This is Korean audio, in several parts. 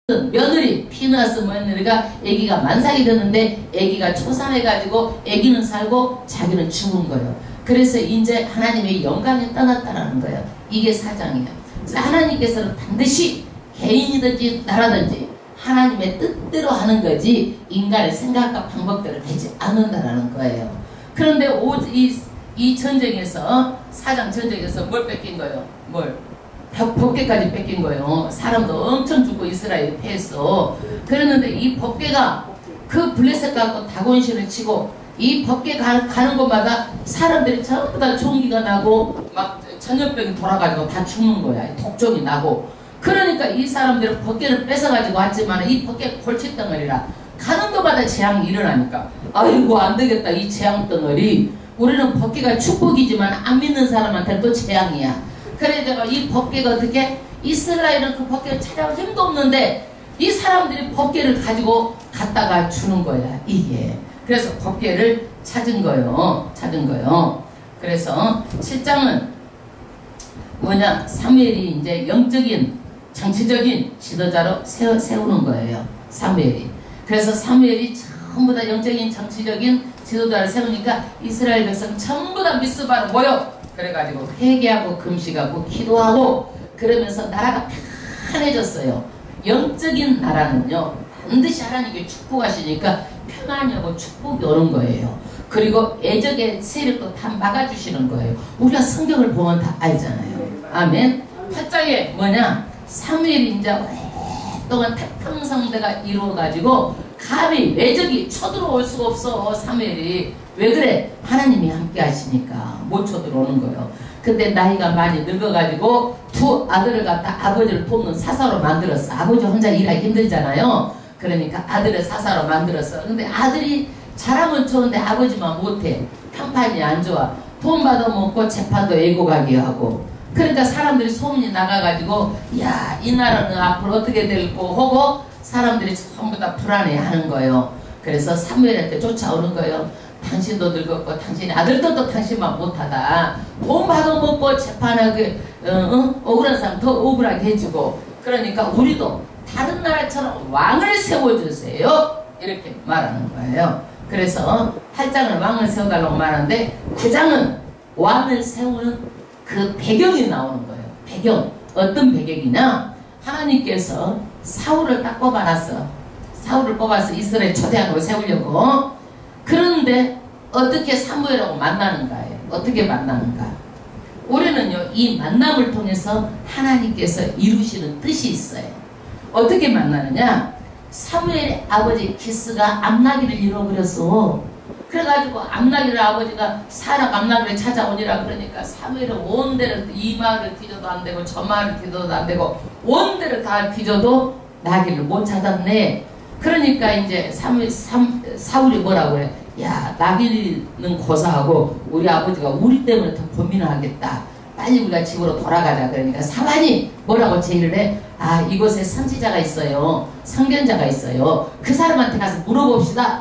며느리 피느하스 며느리가 아기가 만삭이 되는데 아기가 초산해가지고 아기는 살고 자기는 죽은 거예요. 그래서 이제 하나님의 영광이 떠났다라는 거예요. 이게 사장이에요. 그래서 하나님께서는 반드시 개인이든지 나라든지 하나님의 뜻대로 하는 거지 인간의 생각과 방법대로 되지 않는다라는 거예요. 그런데 이 전쟁에서 사장 전쟁에서 뭘 뺏긴 거예요? 법궤까지 뺏긴 거예요. 사람도 엄청 죽고 이스라엘이 패했어. 그랬는데 이 법궤가 그 블레셋 갖고 다곤신을 치고 이 법궤 가는 곳마다 사람들이 전부 다 종기가 나고 막 전염병이 돌아가지고 다 죽는 거야. 독종이 나고. 그러니까 이 사람들은 법궤를 뺏어가지고 왔지만 이 법궤 골칫덩어리라 가는 곳마다 재앙이 일어나니까 아이고 안되겠다 이 재앙덩어리. 우리는 법궤가 축복이지만 안 믿는 사람한테는 또 재앙이야. 그래 내가 이 법궤가 어떻게 이스라엘은 그 법궤를 찾아올 힘도 없는데 이 사람들이 법궤를 가지고 갔다가 주는 거야 이게. 그래서 법궤를 찾은 거요. 그래서 7장은 뭐냐, 사무엘이 이제 영적인 정치적인 지도자로 세우는 거예요. 사무엘이. 그래서 사무엘이 전부 다 영적인 정치적인 지도자를 세우니까 이스라엘 백성 전부 다 미스바로 모여. 그래가지고 회개하고 금식하고 기도하고 그러면서 나라가 편해졌어요. 영적인 나라는요 반드시 하나님께 축복하시니까 평안이 오고 축복이 오는 거예요. 그리고 애적의 세력도 다 막아주시는 거예요. 우리가 성경을 보면 다 알잖아요. 아멘. 8장에 뭐냐, 사무엘이 이제 오랫동안 태평성대가 이루어가지고 감히 외적이 쳐들어올 수가 없어. 사무엘이 왜 그래? 하나님이 함께 하시니까 못 쳐들어오는 거예요. 근데 나이가 많이 늙어가지고 두 아들을 갖다 아버지를 돕는 사사로 만들었어. 아버지 혼자 일하기 힘들잖아요. 그러니까 아들을 사사로 만들었어. 근데 아들이 잘하면 좋은데 아버지만 못해. 평판이 안 좋아. 돈 받아먹고 재판도 애고가게 하고. 그러니까 사람들이 소문이 나가가지고 야, 이 나라는 앞으로 어떻게 될고 하고 사람들이 전부 다 불안해하는 거예요. 그래서 사무엘한테 쫓아오는 거예요. 당신도 늙었고 당신의 아들도 당신만 못하다. 돈 받아먹고 재판하게 억울한 사람 더 억울하게 해주고. 그러니까 우리도 다른 나라처럼 왕을 세워주세요. 이렇게 말하는 거예요. 그래서 8장은 왕을 세워달라고 말하는데 9장은 왕을 세우는 그 배경이 나오는 거예요. 배경. 어떤 배경이냐, 하나님께서 사울을 딱 뽑아놨어. 사울을 뽑아서 이스라엘 초대왕으로 세우려고. 그런데 어떻게 사무엘하고 만나는가예요. 어떻게 만나는가. 우리는요 이 만남을 통해서 하나님께서 이루시는 뜻이 있어요. 어떻게 만나느냐, 사무엘의 아버지 기스가 암나기를 잃어버렸어. 그래가지고 암나기를 아버지가 사람 암나기를 찾아오니라 그러니까 사무엘은 온 데를 이 마을을 뒤져도 안 되고 저 마을을 뒤져도 안 되고 온 데를 다 뒤져도 나기를 못 찾았네. 그러니까 이제 사울이 뭐라고 그래? 야, 나기는 고사하고 우리 아버지가 우리 때문에 더 고민을 하겠다. 빨리 우리가 집으로 돌아가자. 그러니까 사반이 뭐라고 제의를 해? 아, 이곳에 선지자가 있어요. 선견자가 있어요. 그 사람한테 가서 물어봅시다.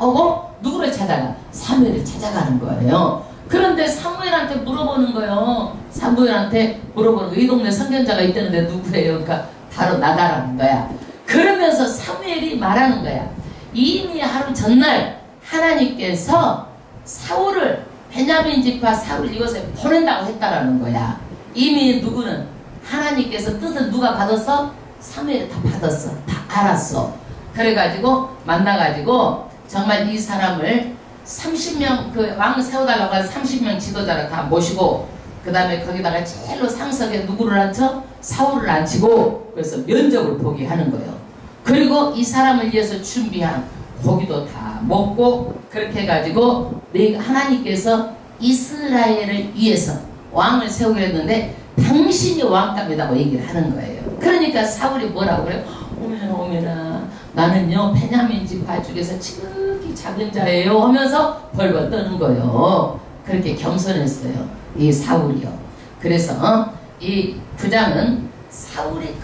누구를 찾아가? 사무엘을 찾아가는 거예요. 그런데 사무엘한테 물어보는 거예요. 사무엘한테 물어보는 거. 이 동네 선견자가 있다는데 누구예요? 그러니까 바로 나다라는 거야. 그러면서 사무엘이 말하는 거야. 이미 하루 전날 하나님께서 사울을 베냐민 지파 사울 이곳에 보낸다고 했다라는 거야. 이미 누구는 하나님께서 뜻을 누가 받았어? 사무엘이 다 받았어. 다 알았어. 그래가지고 만나가지고 정말 이 사람을 30명 그 왕 세워달라고 해서 30명 지도자를 다 모시고 그 다음에 거기다가 제일로 상석에 누구를 앉혀? 사울을 앉히고 그래서 면접을 보게 하는 거예요. 그리고 이 사람을 위해서 준비한 고기도 다 먹고 그렇게 해가지고 하나님께서 이스라엘을 위해서 왕을 세우게 했는데 당신이 왕감이라고 얘기를 하는 거예요. 그러니까 사울이 뭐라고 그래요? 오메나 나는요 베냐민 지파 중에서 지극히 작은 자예요 하면서 벌벌 떠는 거예요. 그렇게 겸손했어요 이 사울이요. 그래서 이 9장은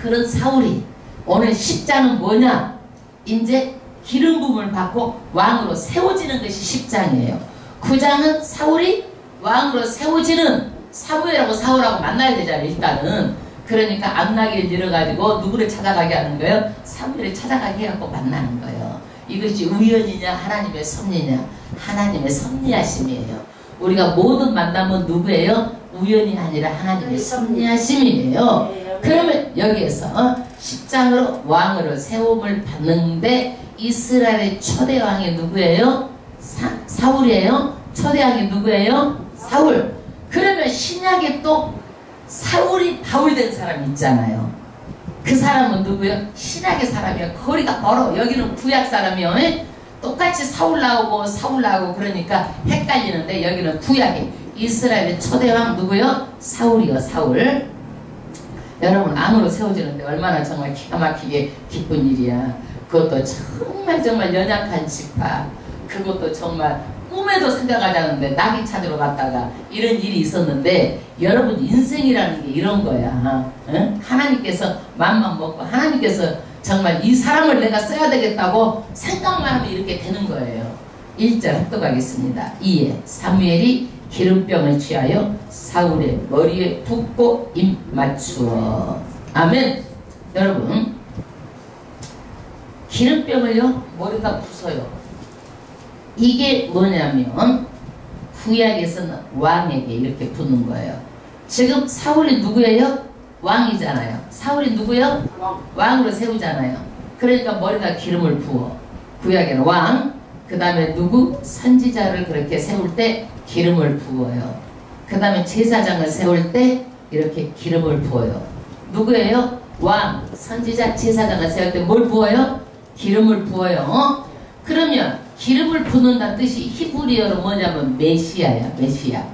그런 사울이 오늘 10장은 뭐냐, 이제 기름 부음을 받고 왕으로 세워지는 것이 10장이에요. 9장은 사울이 왕으로 세워지는 사무엘하고 사울하고 만나야 되잖아요. 일단은 그러니까 암나기를 잃어가지고 누구를 찾아가게 하는 거예요? 사무엘을 찾아가게 해갖고 만나는 거예요. 이것이 우연이냐 하나님의 섭리냐? 하나님의 섭리하심이에요. 우리가 모든 만남은 누구예요? 우연이 아니라 하나님의 섭리하심이에요. 그러면 여기에서 10장으로 왕으로 세움을 받는데 이스라엘의 초대 왕이 누구예요? 사울이에요. 초대 왕이 누구예요? 사울. 그러면 신약에 또 사울이 바울 된 사람이 있잖아요. 그 사람은 누구예요? 신약의 사람이에요. 거리가 멀어. 여기는 구약 사람이에요. 똑같이 사울 나오고 그러니까 헷갈리는데 여기는 구약이 이스라엘의 초대왕 누구요? 사울이요. 사울. 여러분 왕으로 세워지는데 얼마나 정말 기가 막히게 기쁜 일이야. 그것도 정말 연약한 지파. 그것도 정말 꿈에도 생각하지 않았는데 나귀 찾으러 갔다가 이런 일이 있었는데 여러분 인생이라는 게 이런 거야. 응? 하나님께서 맘만 먹고 하나님께서 정말 이 사람을 내가 써야 되겠다고 생각만 하면 이렇게 되는 거예요. 1절 합독하겠습니다. 2에 사무엘이 기름병을 취하여 사울의 머리에 붓고 입 맞추어. 아멘. 여러분 기름병을요 머리가 부서요. 이게 뭐냐면 구약에서는 왕에게 이렇게 붓는 거예요. 지금 사울이 누구예요? 왕이잖아요. 사울이 누구예요? 왕으로 세우잖아요. 그러니까 머리다 기름을 부어. 구약에는 왕, 그 다음에 누구? 선지자를 그렇게 세울 때 기름을 부어요. 그 다음에 제사장을 세울 때 이렇게 기름을 부어요. 누구예요? 왕, 선지자, 제사장을 세울 때 뭘 부어요? 기름을 부어요. 그러면 기름을 붓는다는 뜻이 히브리어로 뭐냐면 메시아야. 메시아.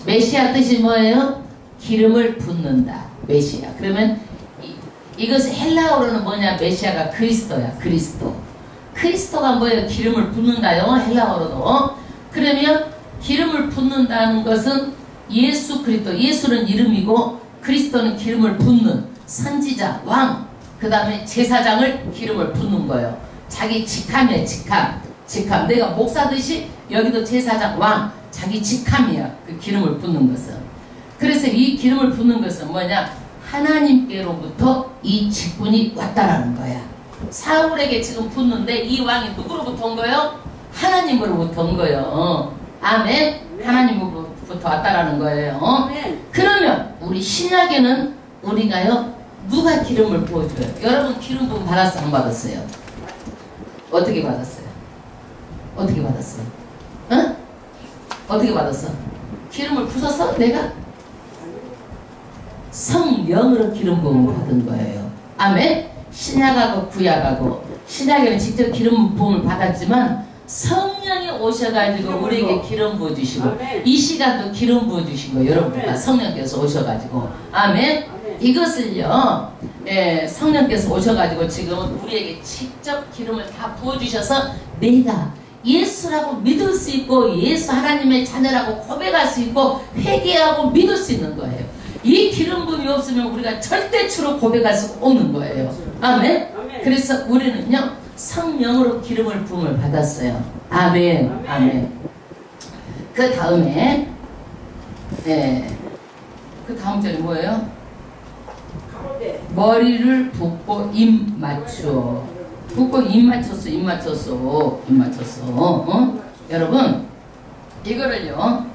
메시아 뜻이 뭐예요? 기름을 붓는다. 메시아. 그러면 이것은 헬라어로는 뭐냐? 메시아가 그리스도야. 그리스도. 그리스도가 뭐예요? 기름을 붓는다요. 헬라어로도. 그러면 기름을 붓는다는 것은 예수 그리스도. 예수는 이름이고 그리스도는 기름을 붓는 선지자, 왕, 그 다음에 제사장을 기름을 붓는 거예요. 자기 직함이에요. 직함. 내가 목사듯이 여기도 제사장, 왕, 자기 직함이야. 그 기름을 붓는 것은. 그래서 이 기름을 붓는 것은 뭐냐? 하나님께로부터 이 직분이 왔다라는 거야. 사울에게 지금 붓는데 이 왕이 누구로부터 온 거예요? 하나님으로부터 온 거예요. 아멘. 하나님으로부터 왔다라는 거예요. 그러면 우리 신약에는 우리가요 누가 기름을 부어줘요? 여러분 기름 부음 받았어? 안 받았어요? 어떻게 받았어요? 어떻게 받았어요? 응? 어떻게 받았어? 기름을 부었어? 내가? 성령으로 기름 부음을 받은 거예요. 아멘? 신약하고 구약하고 신약에는 직접 기름 부음을 받았지만 성령이 오셔가지고 우리에게 기름 부어주시고 이 시간도 기름 부어주시고 여러분과 성령께서 오셔가지고 아멘? 이것을요 성령께서 오셔가지고 지금 우리에게 직접 기름을 다 부어주셔서 내가 예수라고 믿을 수 있고 예수 하나님의 자녀라고 고백할 수 있고 회개하고 믿을 수 있는 거예요. 이 기름 부음이 없으면 우리가 절대치로 고백할 수 없는 거예요. 아멘? 그래서 우리는요 성령으로 기름을 부음을 받았어요. 아멘. 아멘. 그 다음에 그 다음 절이 뭐예요? 머리를 붓고 입 맞추어. 붓고 입 맞췄어. 여러분 이거를요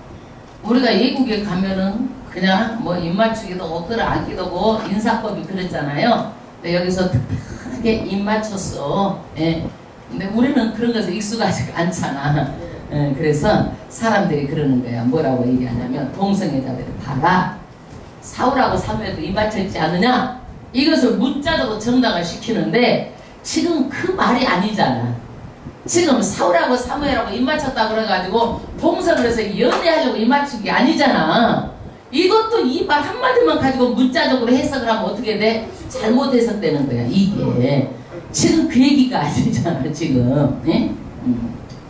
우리가 외국에 가면은 그냥 뭐 입 맞추기도 없더라 안기도 뭐 인사법이 그랬잖아요. 근데 여기서 특별하게 입 맞췄어. 근데 우리는 그런 것에 익숙하지 않잖아. 그래서 사람들이 그러는 거야. 뭐라고 얘기하냐면 동성애자들이 봐라. 사울하고 사무엘도 입 맞췄지 않느냐? 이것을 문자적으로 정당화 시키는데 지금 그 말이 아니잖아. 지금 사울하고 사무엘하고 입 맞췄다 그래가지고 동성을 해서 연애하려고 입 맞춘 게 아니잖아. 이것도 이 말 한마디만 가지고 문자적으로 해석을 하면 어떻게 돼? 잘못 해석되는 거야. 이게 지금 그 얘기가 아니잖아. 지금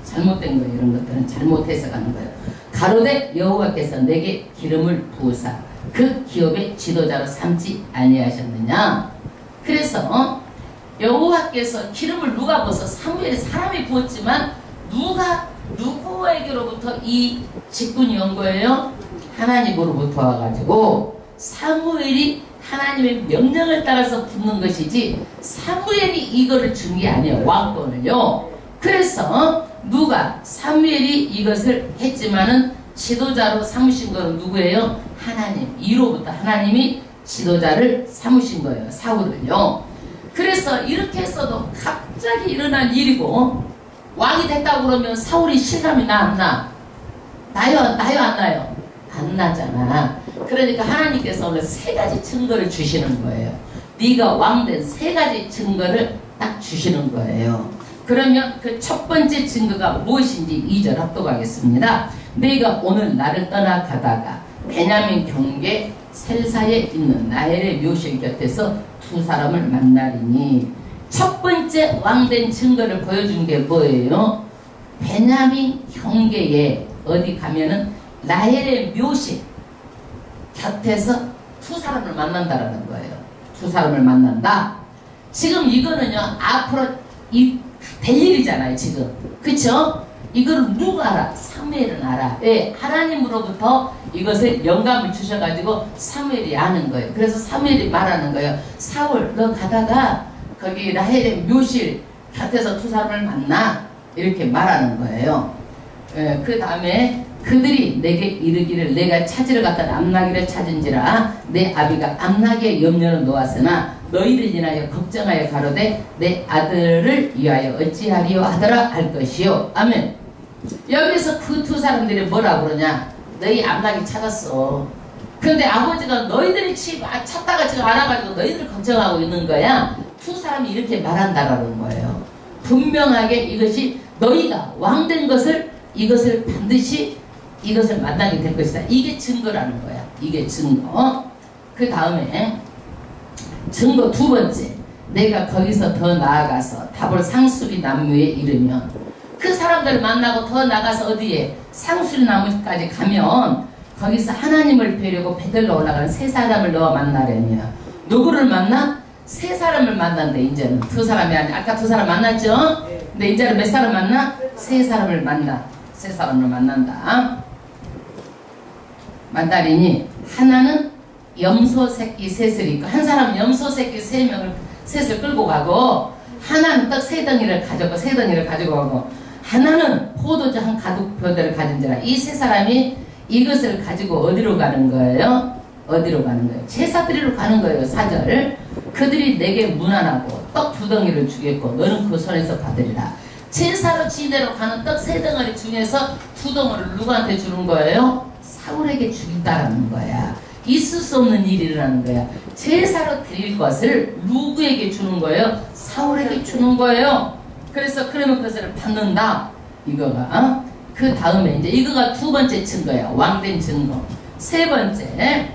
잘못된 거예요. 이런 것들은 잘못 해석하는 거예요. 가로되 여호와께서 내게 기름을 부으사 그 기업의 지도자로 삼지 아니하셨느냐. 그래서 여호와께서 기름을 누가 부어서 사무엘이 사람이 부었지만 누구에게로부터 이 직분이 온 거예요? 하나님으로부터 와가지고 사무엘이 하나님의 명령을 따라서 붙는 것이지 사무엘이 이거를 준 게 아니에요. 왕권을요. 그래서 누가 사무엘이 이것을 했지만은 지도자로 삼으신 거는 누구예요? 하나님. 이로부터 하나님이 지도자를 삼으신 거예요. 사울을요. 그래서 이렇게 했어도 갑자기 일어난 일이고 왕이 됐다고 그러면 사울이 실감이 나 안 나? 나요 안 나요? 안 나잖아. 그러니까 하나님께서 오늘 세 가지 증거를 주시는 거예요. 네가 왕된 세 가지 증거를 딱 주시는 거예요. 그러면 그 첫 번째 증거가 무엇인지 2절 합독하겠습니다. 네가 오늘 나를 떠나가다가 베냐민 경계 셀사에 있는 나엘의 묘실 곁에서 두 사람을 만나리니, 첫 번째 왕된 증거를 보여준 게 뭐예요? 베냐민 경계에 어디 가면은 나엘의 묘실 곁에서 두 사람을 만난다라는 거예요. 두 사람을 만난다. 지금 이거는요, 앞으로 될 일이잖아요, 지금. 그쵸? 이걸 누가 알아? 사무엘은 알아. 왜? 하나님으로부터 이것을 영감을 주셔가지고 사무엘이 아는 거예요. 그래서 사무엘이 말하는 거예요. 사울, 너 가다가 거기 라헬의 묘실 곁에서 두 사람을 만나. 이렇게 말하는 거예요. 그 다음에 그들이 내게 이르기를 내가 찾으러 갔던 암나기를 찾은지라 내 아비가 암나기의 염려를 놓았으나 너희를 인하여 걱정하여 가로되 내 아들을 위하여 어찌하리요 하더라 할 것이요. 아멘. 여기서 그 두 사람들이 뭐라 그러냐? 너희 암나기 찾았어. 근데 아버지가 너희들이 찾다가 지금 알아가지고 너희들 걱정하고 있는 거야. 두 사람이 이렇게 말한다라는 거예요. 분명하게 이것이 너희가 왕된 것을, 이것을 반드시 이것을 만나게 될 것이다. 이게 증거라는 거야. 이게 증거. 그 다음에 증거 두 번째, 내가 거기서 더 나아가서 다볼 상수리 나무에 이르면, 그 사람들을 만나고 더 나가서 어디에 상수리 나무까지 가면 거기서 하나님을 뵈려고 베들로 올라가는 세 사람을 너와 만나려니야. 누구를 만나? 세 사람을 만난대. 이제는 두 사람이 아니야. 아까 두 사람 만났죠? 근데 이제는 몇 사람 만나? 세 사람을 만나. 세 사람을 만난다. 만나리니 하나는 염소 새끼 셋을 입고, 한 사람은 염소 새끼 셋을 끌고 가고, 하나는 떡 세 덩이를 가지고 가고, 하나는 포도주 한 가득표대를 가진지라. 이 세 사람이 이것을 가지고 어디로 가는 거예요? 어디로 가는 거예요? 제사 드리러 가는 거예요. 4절. 그들이 내게 문안하고 떡 두 덩이를 주겠고 너는 그 손에서 받으리라. 제사로 지내러 가는 떡 세 덩어리 중에서 두 덩어리를 누구한테 주는 거예요? 사울에게 주겠다라는 거야. 있을 수 없는 일이라는 거야. 제사로 드릴 것을 누구에게 주는 거예요? 사울에게 주는 거예요. 그래서 그러면 그것을 받는다. 이거가. 그 다음에 이제 이거가 두 번째 증거야. 왕된 증거. 세 번째.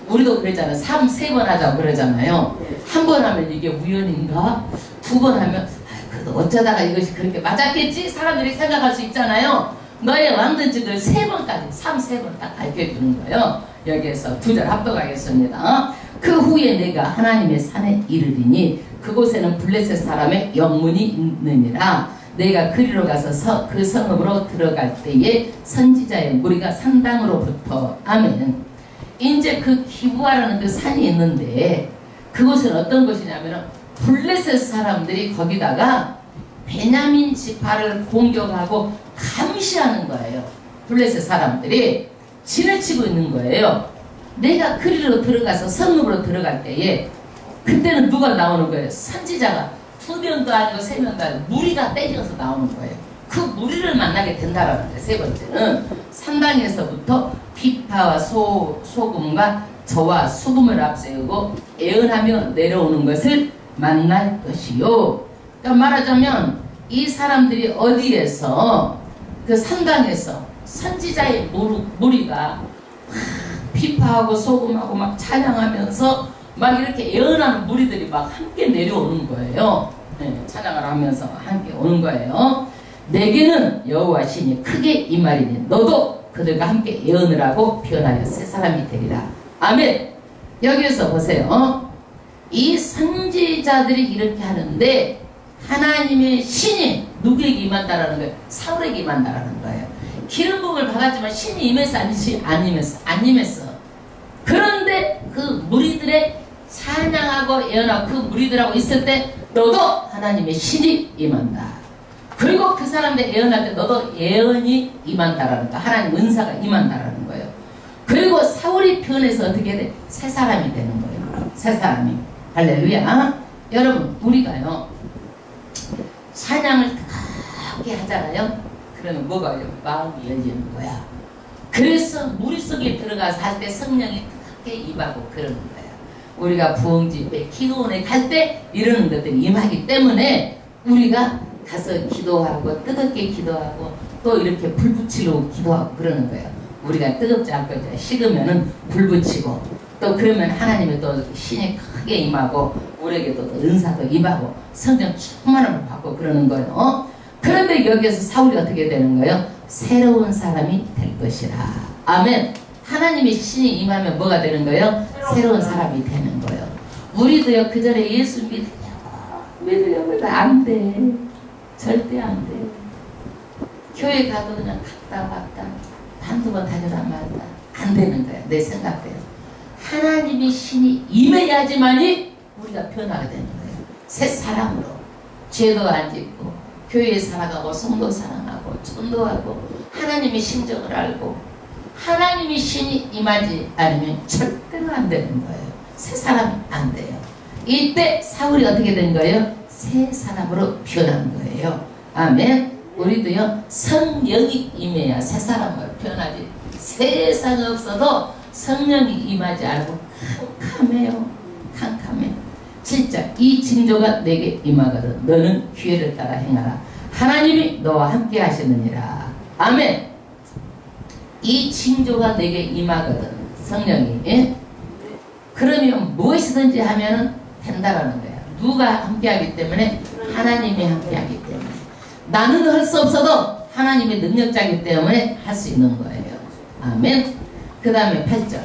우리도 그랬잖아요. 세 번 하자고 그러잖아요. 한 번 하면 이게 우연인가? 두 번 하면 그래도 어쩌다가 이것이 그렇게 맞았겠지? 사람들이 생각할 수 있잖아요. 너의 왕된 증거를 세 번까지, 세 번 딱 밝혀주는 거예요. 여기에서 2절 합독하겠습니다. 그 후에 내가 하나님의 산에 이르리니 그곳에는 블레셋 사람의 영문이 있느니라. 내가 그리로 가서 그 성읍으로 들어갈 때에 선지자의 무리가 산당으로부터. 아멘. 이제 그 기부하라는 그 산이 있는데 그곳은 어떤 곳이냐면 블레셋 사람들이 거기다가 베냐민 지파를 공격하고 감시하는 거예요. 블레셋 사람들이 진을 치고 있는 거예요. 내가 그리로 들어가서 성읍으로 들어갈 때에 그때는 누가 나오는 거예요? 선지자가 2명도 아니고 3명도 아니고 무리가 떼져서 나오는 거예요. 그 무리를 만나게 된다라는데, 세 번째는 산당에서부터 비파와 소금과 저와 수금을 앞세우고 애언하며 내려오는 것을 만날 것이요. 그러니까 말하자면 이 사람들이 어디에서, 그 산당에서 선지자의 무리가 비파하고 소금하고 막 찬양하면서 막 이렇게 애언하는 무리들이 막 함께 내려오는 거예요. 네, 찬양을 하면서 함께 오는 거예요. 내게는 여호와 신이 크게 임하리니 너도 그들과 함께 예언을 하고 변하여 새 사람이 되리라. 아멘. 여기에서 보세요. 이 선지자들이 이렇게 하는데 하나님의 신이 누구에게 임한다라는 거예요? 사울에게 임한다라는 거예요. 기름 부음을 받았지만 신이 임했어? 안 임했어? 안 임했어. 그런데 그 무리들의 찬양하고 예언하고 그 무리들하고 있을 때 너도 하나님의 신이 임한다. 그리고 그 사람들 예언할 때 너도 예언이 임한다라는 거, 하나님 은사가 임한다라는 거예요. 그리고 사울이 변해서 어떻게 돼? 새 사람이 되는 거예요. 새 사람이. 할렐루야. 여러분 우리가요 찬양을 뜨겁게 하잖아요. 그러면 뭐가 요 마음이 열리는 거야. 그래서 무리 속에 들어가서 할 때 성령이 뜨겁게 임하고 그러는 거예요. 우리가 부흥집회 기도원에 갈 때 이러는 것들이 임하기 때문에 우리가 가서 기도하고 뜨겁게 기도하고 또 이렇게 불 붙이려고 기도하고 그러는 거예요. 우리가 뜨겁지 않고 이제 식으면은 불 붙이고 또 그러면 하나님의 또 신이 크게 임하고 우리에게도 은사도 임하고 성령 충만함을 받고 그러는 거예요. 그런데 여기에서 사울이 어떻게 되는 거예요? 새로운 사람이 될 것이라. 아멘. 하나님의 신이 임하면 뭐가 되는 거예요? 새로운 사람이 되는 거예요. 우리도요 그전에 예수 믿으려고 안 돼. 절대 안 돼. 교회 가도 그냥 갔다 왔다 한두 번 다녀라 말다 안 되는 거야. 내 생각대로 하나님의 신이 임해야지만이 우리가 변화가 되는 거예요. 새 사람으로 죄도 안 짓고 교회에 살아가고 성도 사랑하고 전도하고 하나님의 심정을 알고 하나님의 신이 임하지 않으면 절대로 안 되는 거예요. 새 사람이 안 돼요. 이때 사울이 어떻게 된 거예요? 새 사람으로 변한 거예요. 아멘. 우리도요 성령이 임해야 새 사람으로 변하지. 세상 없어도 성령이 임하지 않고 캄캄해요. 캄캄해. 7절 이 징조가 내게 임하거든 너는 기회를 따라 행하라. 하나님이 너와 함께 하시느니라. 아멘. 이 징조가 내게 임하거든 성령이. 예? 그러면 무엇이든지 하면은 된다라는 거야. 누가 함께 하기 때문에? 하나님이 함께 하기 때문에. 나는 할 수 없어도 하나님의 능력자이기 때문에 할 수 있는 거예요. 아멘. 그 다음에 8절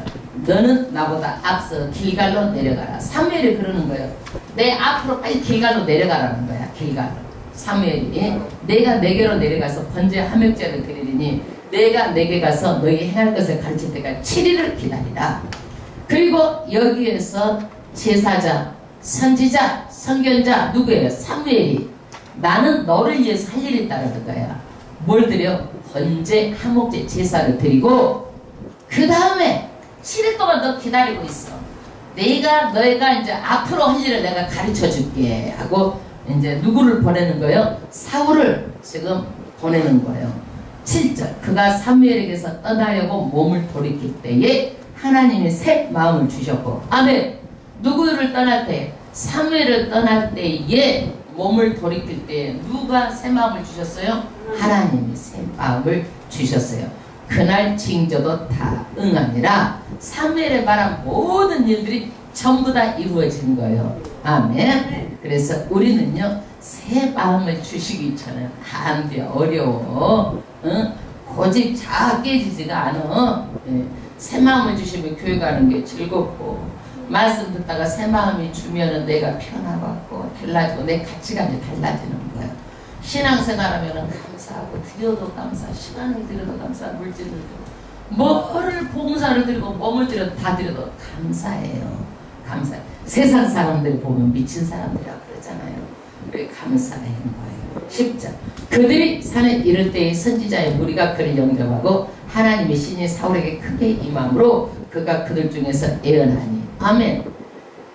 너는 나보다 앞서 길갈로 내려가라. 사무엘이 그러는 거예요. 내 앞으로 빨리 길갈로 내려가라는 거야. 길갈로. 사무엘이 내가 내게로 내려가서 번제 화목제를 드리리니 내가 내게 가서 너희 행할 것을 가르칠 때까지 7일을 기다리라. 그리고 여기에서 제사자, 선지자, 선견자 누구예요? 사무엘이 나는 너를 위해서 할 일이 있다는 거야. 뭘 드려? 번제 화목제 제사를 드리고 그 다음에 7일 동안 너 기다리고 있어. 너희가 이제 앞으로 할 일을 내가 가르쳐 줄게 하고 이제 누구를 보내는 거예요? 사울을 지금 보내는 거예요. 7절 그가 사무엘에게서 떠나려고 몸을 돌이킬 때에 하나님이 새 마음을 주셨고 아멘. 누구를 떠날 때? 사무엘을 떠날 때에 몸을 돌이킬 때 누가 새 마음을 주셨어요? 하나님이 새 마음을 주셨어요. 그날 징조도 다 응하니라. 사무엘에 말한 모든 일들이 전부 다 이루어진 거예요. 아멘. 그래서 우리는요 새 마음을 주시기 전에 안 돼. 어려워. 응? 고집 잘 깨지지가 않아. 예. 새 마음을 주시면 교회 가는 게 즐겁고 말씀 듣다가 새 마음이 주면은 내가 편안하고 달라지고 내 가치관이 달라지는 거예요. 신앙생활하면은 감사하고 드려도 감사, 시간을 드려도 감사, 물질을 드려도 뭐를 봉사를 드리고 몸을 드려도 다 드려도 감사해요. 감사. 세상 사람들 보면 미친 사람들이라고 그러잖아요. 그래 감사하는 거예요. 10절 그들이 산에 이를 때에 선지자의 무리가 그를 영접하고 하나님의 신이 사울에게 크게 임함으로 그가 그들 중에서 예언하니. 아멘.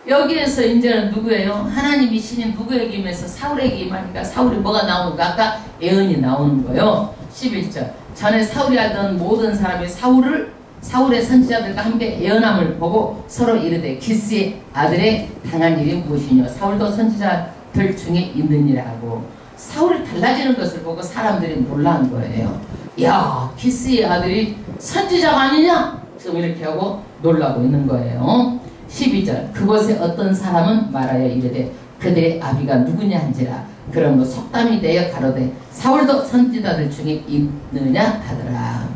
여기에서 이제는 누구예요? 하나님의 신이 누구에게 임해서 사울에게 임하니까 사울이 뭐가 나오는가? 아까 예언이 나오는 거예요. 11절 전에 사울이 알던 모든 사람이 사울의 선지자들과 함께 예언함을 보고 서로 이르되 기스의 아들의 당한 일이 무엇이뇨? 사울도 선지자들 중에 있느니라고. 사울이 달라지는 것을 보고 사람들이 놀란 거예요. 야, 기스의 아들이 선지자가 아니냐? 지금 이렇게 하고 놀라고 있는 거예요. 12절 그곳에 어떤 사람은 말하여 이르되 그들의 아비가 누구냐 한지라. 그러므로 속담이 되어 가로되 사울도 선지자들 중에 있느냐 하더라.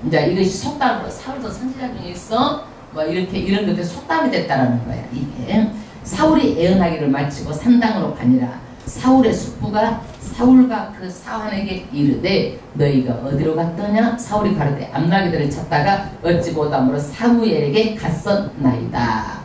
이제 이것이 속담으로 사울도 선지자 중에 있어? 뭐 이렇게 이런 것들이 속담이 됐다라는 거야. 이게 사울이 예언하기를 마치고 산당으로 가니라. 사울의 숙부가 사울과 그 사환에게 이르되 너희가 어디로 갔더냐? 사울이 가로되 암나기들을 찾다가 얻지 못함으로 사무엘에게 갔었나이다.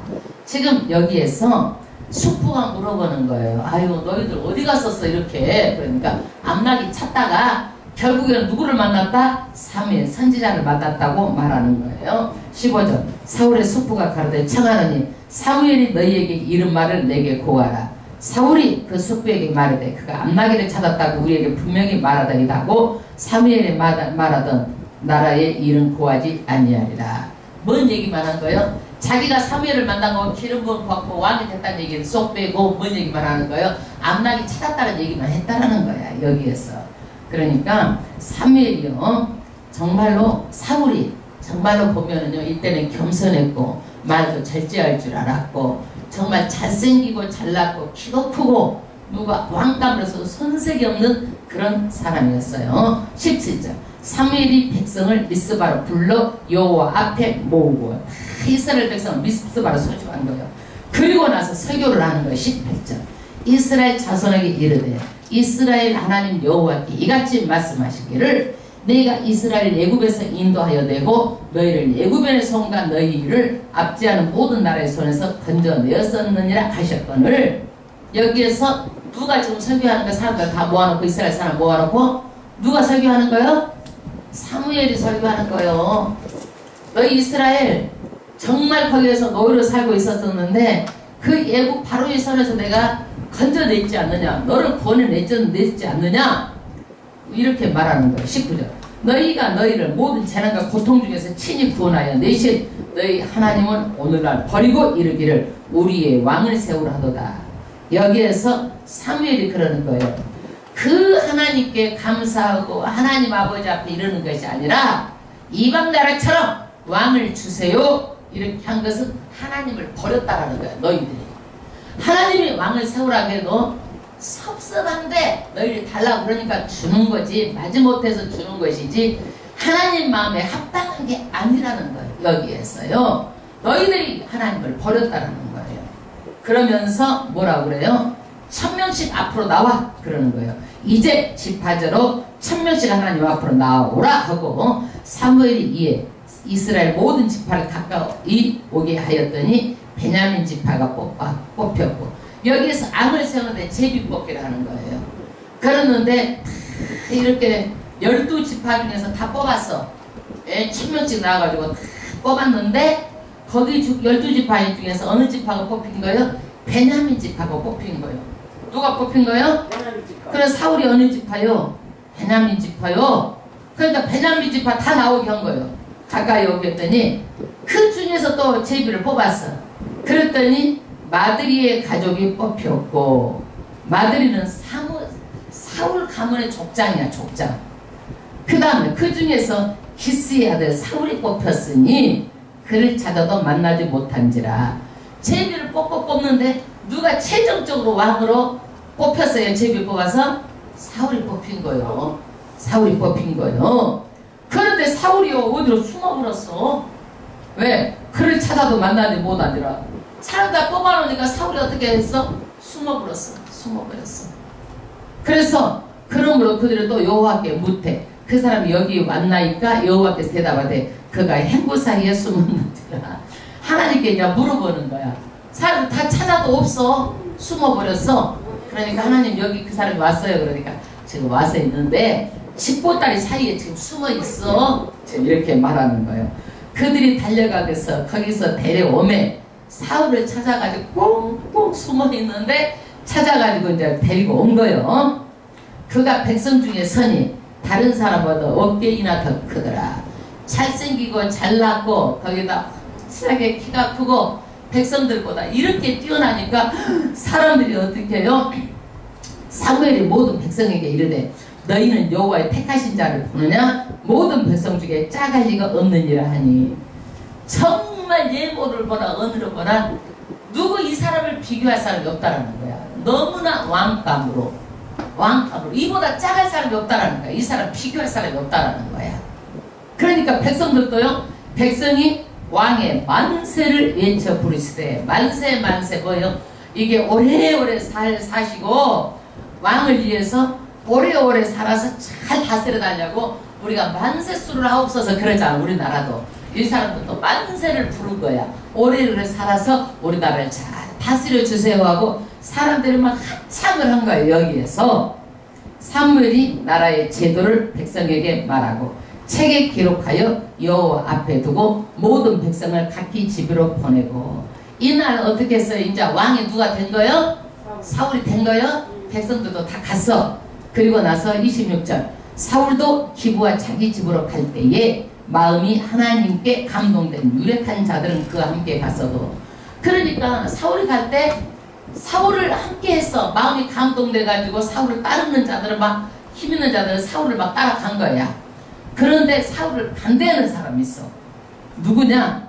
지금 여기에서 숙부가 물어보는 거예요. 아유 너희들 어디 갔었어 이렇게. 그러니까 암나기 찾다가 결국에는 누구를 만났다? 사무엘 선지자를 만났다고 말하는 거예요. 15절 사울의 숙부가 가로되 청하노니 사무엘이 너희에게 이른 말을 내게 고하라. 사울이 그 숙부에게 말하되 그가 암나기를 찾았다고 우리에게 분명히 말하더이다 하고 사무엘이 말하던 나라의 일은 고하지 아니하리라. 뭔 얘기만 한 거예요? 자기가 사무엘을 만난 거 기름 부음 받고 왕이 됐다는 얘기를 쏙 빼고 뭔 얘기만 하는 거예요? 암나기 찾았다는 얘기만 했다라는 거야 여기에서. 그러니까 사무엘이요 정말로 사울이 정말로 보면은요 이때는 겸손했고 말도 절제할 줄 알았고 정말 잘생기고 잘났고 키도 크고 누가 왕감으로서 손색이 없는 그런 사람이었어요. 17절 사무엘이 백성을 미스바로 불러 여호와 앞에 모으고 이스라엘 백성을 미스바로 소집한 거예요. 그리고 나서 설교를 하는 거예요. 18절 이스라엘 자손에게 이르되 이스라엘 하나님 여호와께 이같이 말씀하시기를 내가 이스라엘 애굽에서 인도하여 내고 너희를 애굽의 손과 너희를 압제하는 모든 나라의 손에서 건져내었었느니라 하셨거늘. 여기에서 누가 지금 설교하는 거 사람들 다 모아놓고 이스라엘 사람 모아놓고 누가 설교하는 거예요? 사무엘이 설교하는 거예요. 너희 이스라엘 정말 거기에서 노예로 살고 있었었는데 그 애굽 바로의 손에서 내가 건져냈지 않느냐, 너를 구원해냈지 않느냐, 이렇게 말하는 거예요. 19절 너희가 너희를 모든 재난과 고통 중에서 친히 구원하여 내신 너희 하나님은 오늘날 버리고 이르기를 우리의 왕을 세우라 하도다. 여기에서 사무엘이 그러는 거예요. 그 하나님께 감사하고 하나님 아버지 앞에 이르는 것이 아니라 이방 나라처럼 왕을 주세요 이렇게 한 것은 하나님을 버렸다라는 거예요. 너희들이 하나님이 왕을 세우라고 해도 섭섭한데 너희를 달라고 그러니까 주는 거지 마지못해서 주는 것이지 하나님 마음에 합당한 게 아니라는 거예요. 여기에서요 너희들이 하나님을 버렸다라는 거예요. 그러면서 뭐라고 그래요? 1000명씩 앞으로 나와 그러는 거예요. 이제 지파제로 1000명씩 하나님 앞으로 나오라 하고 사무엘이 이에 이스라엘 모든 지파를 가까이 오게 하였더니 베냐민 지파가 뽑혔고 여기에서 암을 세우는데 제비뽑기를 하는 거예요. 그러는데 이렇게 12지파 중에서 다 뽑았어. 1000명씩 나와가지고 다 뽑았는데 거기 12지파 중에서 어느 지파가 뽑힌 거예요? 베냐민 지파가 뽑힌 거예요. 누가 뽑힌 거예요? 그래서 사울이 어느 지파요? 베냐민 지파요. 그러니까 베냐민 지파 다 나오게 한 거예요. 가까이 오게 했더니 그 중에서 또 제비를 뽑았어. 그랬더니 마드리의 가족이 뽑혔고 마드리는 사울 가문의 족장이야 족장. 그 다음에 그 중에서 기스의 아들 사울이 뽑혔으니 그를 찾아도 만나지 못한지라. 제비를 뽑는데 누가 최종적으로 왕으로 뽑혔어요. 제비 뽑아서 사울이 뽑힌 거예요. 사울이 뽑힌 거예요. 그런데 사울이 어디로 숨어버렸어. 왜? 그를 찾아도 만나지 못하더라. 사람 다 뽑아놓으니까 사울이 어떻게 했어? 숨어버렸어. 그래서 그러므로 그들은 또 여호와께 묻되 그 사람이 여기 왔나이까 여호와께서 대답하되 그가 행구 사이에 숨었느니라. 하나님께 이제 물어보는 거야. 사람 다 찾아도 없어. 숨어버렸어. 그러니까 하나님 여기 그 사람이 왔어요. 그러니까 지금 와서 있는데 집보따리 사이에 지금 숨어있어. 지금 이렇게 말하는 거예요. 그들이 달려가서 거기서 데려오매 사울을 찾아가지고 꽁꽁 숨어있는데 찾아가지고 이제 데리고 온 거예요. 그가 백성 중에 선이 다른 사람보다 어깨이나 더 크더라. 잘생기고 잘났고 거기다 확실하게 키가 크고 백성들보다 이렇게 뛰어나니까 사람들이 어떻게 해요? 사무엘이 모든 백성에게 이르되 너희는 여호와의 택하신 자를 보느냐? 모든 백성 중에 짜갈 리가 없느니라 하니. 정말 예모를 보나 언어를 보나 누구 이 사람을 비교할 사람이 없다라는 거야. 너무나 왕감으로 이보다 짜갈 사람이 없다라는 거야. 이 사람 비교할 사람이 없다라는 거야. 그러니까 백성들도요, 백성이 왕의 만세를 외쳐 부르시되, 만세 뭐요? 이게 오래오래 사시고 왕을 위해서 오래오래 살아서 잘 다스려다냐고 우리가 만세수를 하옵소서 그러잖아. 우리나라도 이 사람들도 만세를 부른 거야. 오래오래 살아서 우리나라를 잘 다스려 주세요 하고 사람들이 막 한참을 한 거예요. 여기에서 사무엘이 나라의 제도를 백성에게 말하고 책에 기록하여 여호와 앞에 두고 모든 백성을 각기 집으로 보내고 이날 어떻게 했어요? 이제 왕이 누가 된 거요? 사울이 된 거요? 백성들도 다 갔어. 그리고 나서 26절 사울도 기브와 자기 집으로 갈 때에 마음이 하나님께 감동된 유력한 자들은 그와 함께 갔어도 그러니까 사울이 갈 때 사울을 함께 했어. 마음이 감동돼 가지고 사울을 따르는 자들은 막 힘 있는 자들은 사울을 막 따라간 거야. 그런데 사울을 반대하는 사람이 있어. 누구냐?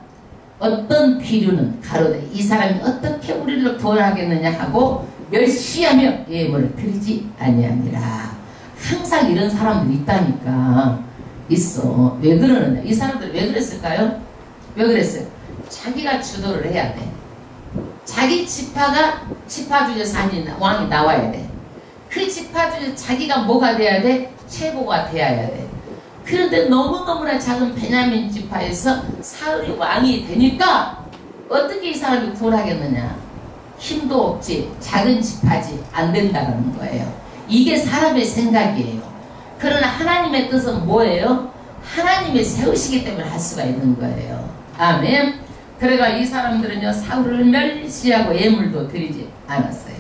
어떤 비류는 가로되 이 사람이 어떻게 우리를 구원하겠느냐 하고 멸시하며 예물을 드리지 아니하니라. 항상 이런 사람들이 있다니까. 있어. 왜 그러느냐? 이 사람들이 왜 그랬을까요? 왜 그랬어요? 자기가 주도를 해야 돼. 자기 지파가 지파 중에서 왕이 나와야 돼. 그 지파 중에 자기가 뭐가 돼야 돼? 최고가 돼야 돼. 그런데 너무너무나 작은 베냐민 지파에서 사울이 왕이 되니까 어떻게 이 사람이 구원하겠느냐? 힘도 없지. 작은 지파지. 안 된다는 거예요. 이게 사람의 생각이에요. 그러나 하나님의 뜻은 뭐예요? 하나님이 세우시기 때문에 할 수가 있는 거예요. 아멘. 그래가 이 사람들은요 사울을 멸시하고 예물도 드리지 않았어요.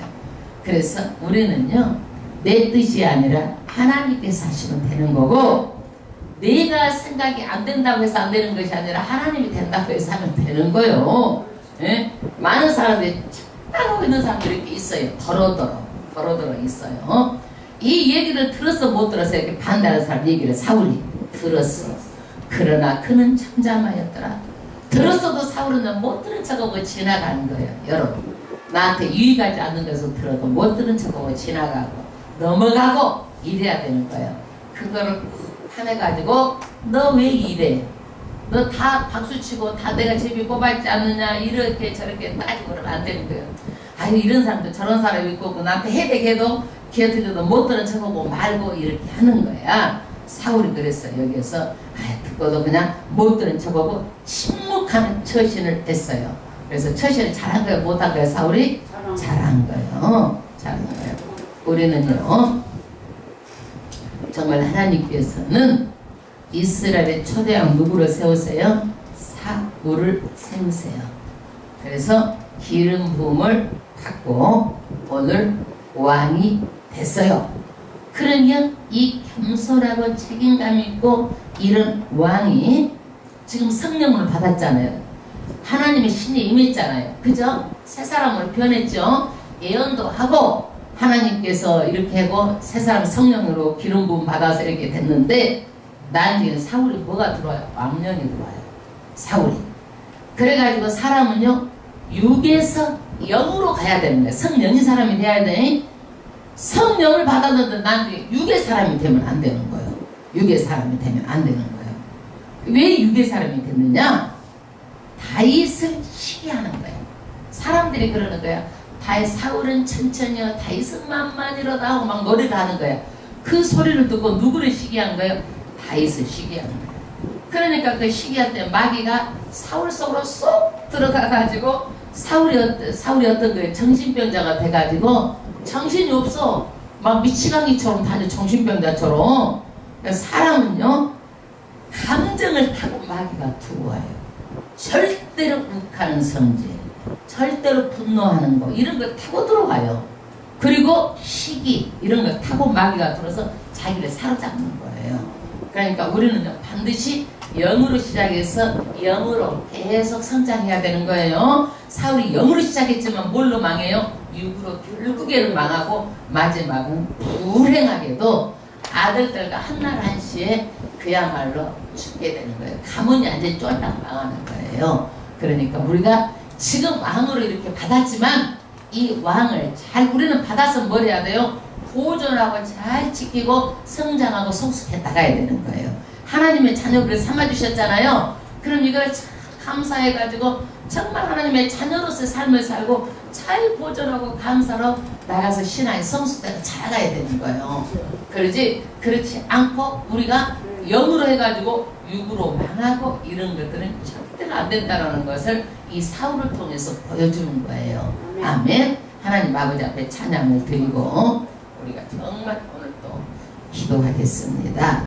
그래서 우리는요 내 뜻이 아니라 하나님께서 하시면 되는 거고 내가 생각이 안 된다고 해서 안 되는 것이 아니라 하나님이 된다고 해서 하면 되는 거예요. 예? 많은 사람들이 착각하고 있는 사람들이 이렇게 있어요. 더러더러 있어요. 이 얘기를 들었어 못 들었어 이렇게 반대하는 사람 얘기를 사울이 들었어. 그러나 그는 잠잠하였더라. 들었어도 사울은 못 들은 척하고 지나가는 거예요. 여러분 나한테 유익하지 않는 것을 들어도 못 들은 척하고 지나가고 넘어가고 이래야 되는 거예요. 그거를 화내가지고 너 왜 이래? 너 다 박수치고 다 내가 제비 뽑았지 않느냐 이렇게 저렇게 따지고 그러면 안 되는 거예요. 아니 이런 사람도 저런 사람이 있고 나한테 해대해도 기어들여도 못 들은 척하고 말고 이렇게 하는 거야. 사울이 그랬어. 여기에서 듣고도 그냥 못 들은 척하고 침묵하는 처신을 했어요. 그래서 처신을 잘한 거예요? 못한 거예요? 사울이? 잘한 거예요. 잘한 거예요. 우리는요 정말 하나님께서는 이스라엘의 초대왕 누구를 세우세요? 사울을 세우세요. 그래서 기름 부음을 받고 오늘 왕이 됐어요. 그러면 이 겸손하고 책임감 있고 이런 왕이 지금 성령을 받았잖아요. 하나님의 신이 임했잖아요. 그죠? 새 사람으로 변했죠. 예언도 하고 하나님께서 이렇게 하고 새 사람 성령으로 기름 부음 받아서 이렇게 됐는데 나중에 사울이 뭐가 들어와요? 왕년이 들어와요. 사울이. 그래가지고 사람은요 육에서 영으로 가야 되는 거예요. 성령인 사람이 돼야 돼. 성령을 받았는데 나중에 육의 사람이 되면 안 되는 거예요. 육의 사람이 되면 안 되는 거예요. 왜 육의 사람이 됐느냐? 다윗을 시기하는 거예요. 사람들이 그러는 거야. 사울은 천천히요 다윗은 만만이로다 하고 막 노래를 하는 거야. 그 소리를 듣고 누구를 시기한 거예요? 다윗을 시기하는 거예요. 그러니까 그 시기할 때 마귀가 사울 속으로 쏙 들어가가지고 사울이 어떤 거예요? 정신병자가 돼가지고 정신이 없어. 막 미치광이처럼 다녀. 정신병자처럼. 그러니까 사람은요 감정을 타고 마귀가 들어와요. 절대로 욱하는 성질, 절대로 분노하는 거 이런 거 타고 들어가요. 그리고 시기 이런 거 타고 마귀가 들어서 자기를 사로잡는 거예요. 그러니까 우리는 반드시 영으로 시작해서 영으로 계속 성장해야 되는 거예요. 사울이 영으로 시작했지만 뭘로 망해요? 육으로 결국에는 망하고 마지막은 불행하게도 아들들과 한날 한시에 그야말로 죽게 되는 거예요. 가문이 완전히 쫄딱 망하는 거예요. 그러니까 우리가 지금 왕으로 이렇게 받았지만 이 왕을 잘 우리는 받아서 뭘 해야 돼요? 보존하고 잘 지키고 성장하고 성숙해 나가야 되는 거예요. 하나님의 자녀를 삼아주셨잖아요. 그럼 이걸 참 감사해가지고 정말 하나님의 자녀로서의 삶을 살고 잘 보존하고 감사로 나가서 신앙의 성숙대로 자라가야 되는 거예요. 그렇지 않고 우리가 영으로 해가지고 육으로 망하고 이런 것들은 절대로 안 된다는 것을 이 사울을 통해서 보여주는 거예요. 아멘. 하나님 아버지 앞에 찬양을 드리고 우리가 정말 오늘 또 기도하겠습니다.